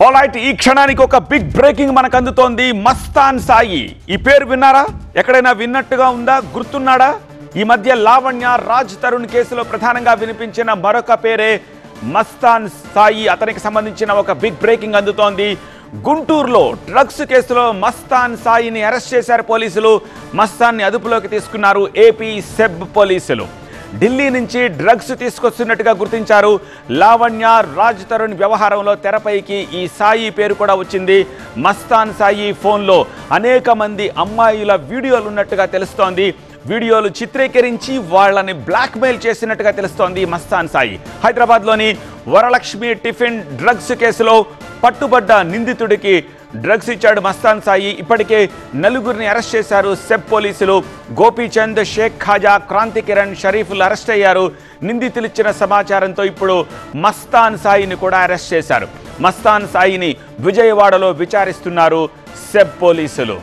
Alright, ఈ క్షణానికి ఒక బిగ్ బ్రేకింగ్ మనకు అందుతోంది. మస్తాన్ సాయి, ఈ పేరు విన్నారా? ఎక్కడైనా విన్నట్టుగా ఉందా? గుర్తున్నాడా? ఈ మధ్య లావణ్య రాజ్ తరుణ్ కేసులో ప్రధానంగా వినిపించిన మరొక పేరే మస్తాన్ సాయి. అతనికి సంబంధించిన ఒక బిగ్ బ్రేకింగ్ అందుతోంది. గుంటూరులో డ్రగ్స్ కేసులో మస్తాన్ సాయిని అరెస్ట్ చేశారు పోలీసులు. మస్తాన్ని అదుపులోకి తీసుకున్నారు ఏపీ సెబ్ పోలీసులు. ఢిల్లీ నుంచి డ్రగ్స్ తీసుకొస్తున్నట్టుగా గుర్తించారు. లావణ్య రాజ్ తరుణ్ వ్యవహారంలో తెరపైకి ఈ సాయి పేరు కూడా వచ్చింది. మస్తాన్ సాయి ఫోన్లో అనేక మంది అమ్మాయిల వీడియోలు ఉన్నట్టుగా తెలుస్తోంది. వీడియోలు చిత్రీకరించి వాళ్ళని బ్లాక్మెయిల్ చేసినట్టుగా తెలుస్తోంది మస్తాన్ సాయి. హైదరాబాద్లోని వరలక్ష్మి టిఫిన్ డ్రగ్స్ కేసులో పట్టుబడ్డ నిందితుడికి డ్రగ్స్ ఇచ్చాడు మస్తాన్ సాయి. ఇప్పటికే నలుగురిని అరెస్ట్ చేశారు సెబ్ పోలీసులు. గోపీచంద్, షేక్ ఖాజా, క్రాంతి కిరణ్, షరీఫ్లు అరెస్ట్ అయ్యారు. నిందితులు ఇచ్చిన సమాచారంతో ఇప్పుడు మస్తాన్ సాయిని కూడా అరెస్ట్ చేశారు. మస్తాన్ సాయిని విజయవాడలో విచారిస్తున్నారు సెబ్ పోలీసులు.